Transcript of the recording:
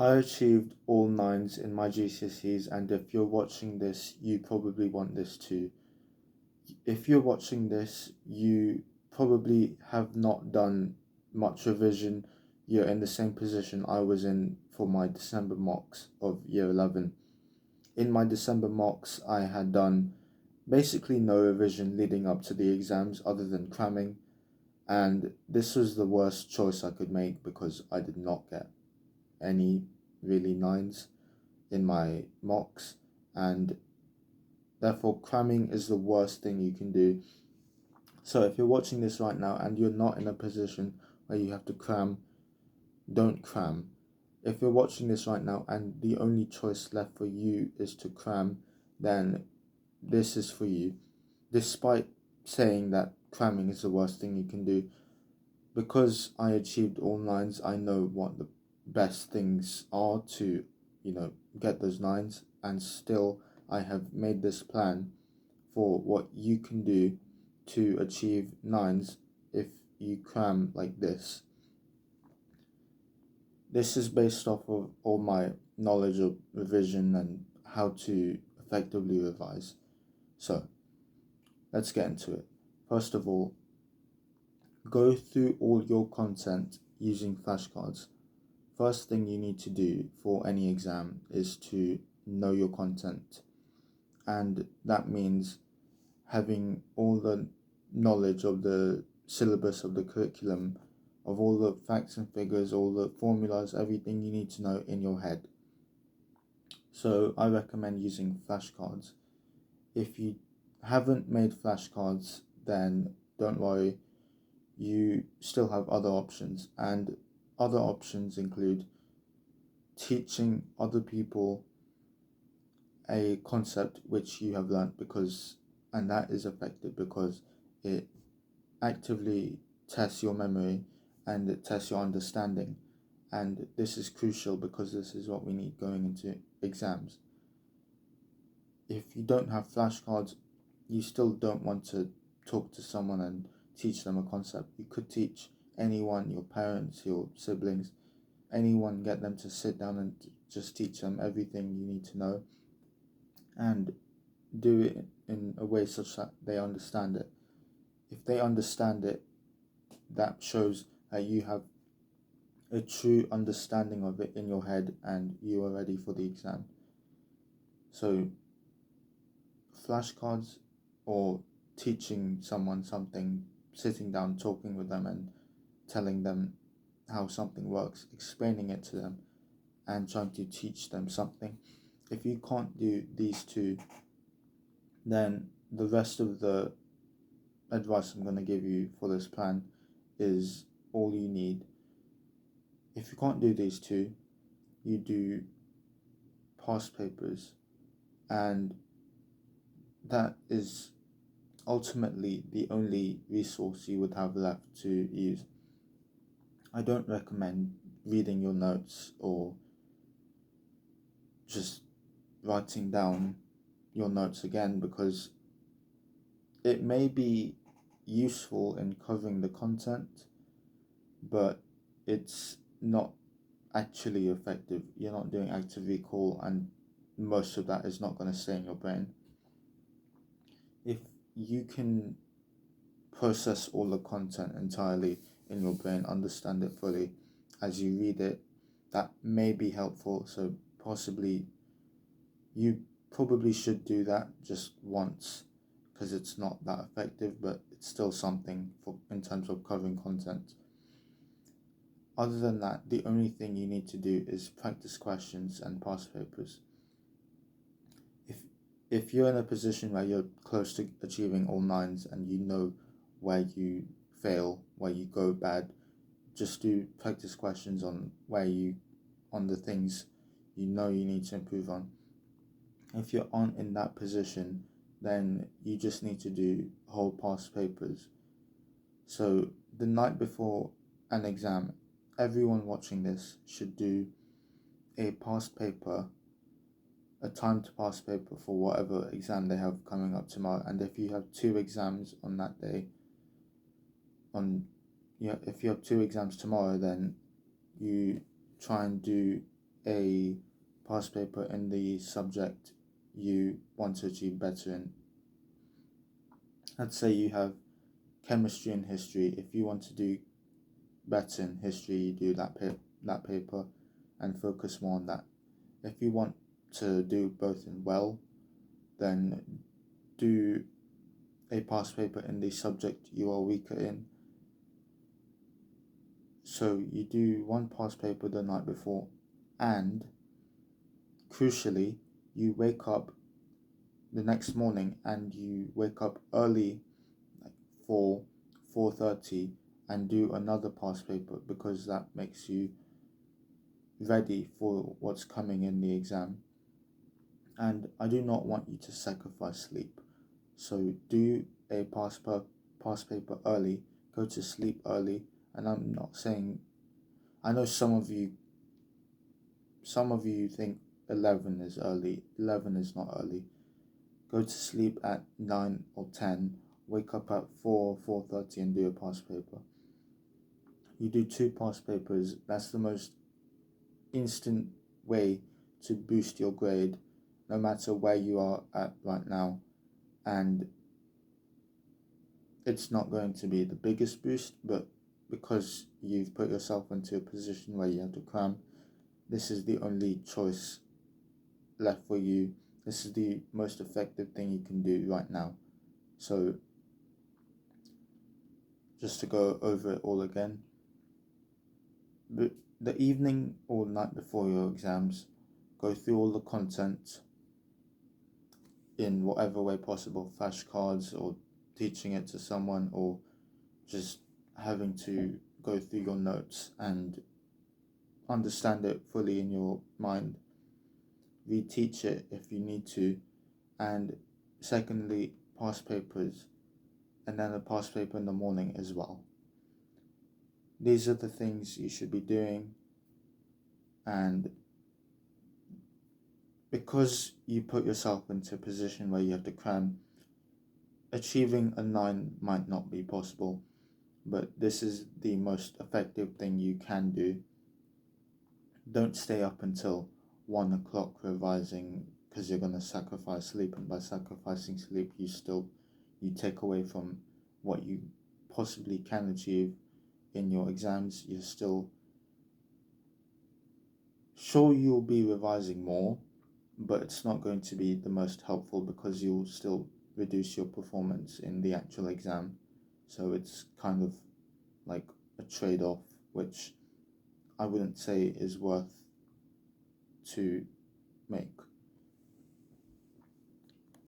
I achieved all nines in my GCSEs, and if you're watching this, you probably want this too. If you're watching this, you probably have not done much revision. You're in the same position I was in for my December mocks of year 11. In my December mocks, I had done basically no revision leading up to the exams other than cramming, and this was the worst choice I could make because I did not get any really nines in my mocks, and therefore cramming is the worst thing you can do. So if you're watching this right now and you're not in a position where you have to cram, don't cram. If you're watching this right now and the only choice left for you is to cram, then this is for you. Despite saying that cramming is the worst thing you can do, because I achieved all nines, I know what the best things are to, get those nines, and still I have made this plan for what you can do to achieve nines if you cram like this. This is based off of all my knowledge of revision and how to effectively revise. So, let's get into it. First of all, go through all your content using flashcards. First thing you need to do for any exam is to know your content, and that means having all the knowledge of the syllabus of the curriculum, of all the facts and figures, all the formulas, everything you need to know in your head. So I recommend using flashcards. If you haven't made flashcards, then don't worry, you still have other options, and other options include teaching other people a concept which you have learnt, and that is effective because it actively tests your memory and it tests your understanding, and this is crucial because this is what we need going into exams. If you don't have flashcards, you still don't want to talk to someone and teach them a concept. You could teach anyone, your parents, your siblings, anyone, get them to sit down and just teach them everything you need to know, and do it in a way such that they understand it. If they understand it, that shows that you have a true understanding of it in your head and you are ready for the exam. So flashcards, or teaching someone something, sitting down, talking with them and telling them how something works, explaining it to them and trying to teach them something. If you can't do these two, then the rest of the advice I'm going to give you for this plan is all you need. If you can't do these two, you do past papers, and that is ultimately the only resource you would have left to use. I don't recommend reading your notes or just writing down your notes again, because it may be useful in covering the content, but it's not actually effective. You're not doing active recall, and most of that is not going to stay in your brain. If you can process all the content entirely in your brain, understand it fully as you read it, that may be helpful. So possibly you probably should do that just once, because it's not that effective, but it's still something for in terms of covering content. Other than that, the only thing you need to do is practice questions and past papers. If you're in a position where you're close to achieving all nines and you know where you fail, where you go bad, just do practice questions on the things you know you need to improve on. If you aren't in that position, then you just need to do whole past papers. So the night before an exam, everyone watching this should do a past paper, a timed past paper for whatever exam they have coming up tomorrow. And if you have two exams on that day, if you have two exams tomorrow, then you try and do a past paper in the subject you want to achieve better in. Let's say you have chemistry and history. If you want to do better in history, you do that paper and focus more on that. If you want to do both in well, then do a past paper in the subject you are weaker in. So you do one past paper the night before, and crucially, you wake up the next morning and you wake up early, like 4:30, and do another past paper, because that makes you ready for what's coming in the exam. And I do not want you to sacrifice sleep. So do a past paper early, go to sleep early. And I'm not saying, I know some of you think 11 is early. 11 is not early. Go to sleep at 9 or 10, wake up at 4:30 and do a past paper. You do 2 past papers. That's the most instant way to boost your grade, no matter where you are at right now. And it's not going to be the biggest boost, but because you've put yourself into a position where you have to cram, this is the only choice left for you. This is the most effective thing you can do right now. So just to go over it all again, the evening or night before your exams, go through all the content in whatever way possible, flashcards or teaching it to someone, or just having to go through your notes and understand it fully in your mind. Reteach it if you need to. And secondly, past papers, and then a past paper in the morning as well. These are the things you should be doing, and because you put yourself into a position where you have to cram, achieving a 9 might not be possible, but this is the most effective thing you can do. Don't stay up until 1 o'clock revising, because you're going to sacrifice sleep, and by sacrificing sleep you take away from what you possibly can achieve in your exams. You're still sure you'll be revising more, but it's not going to be the most helpful, because you'll still reduce your performance in the actual exam. So it's kind of like a trade-off, which I wouldn't say is worth to make.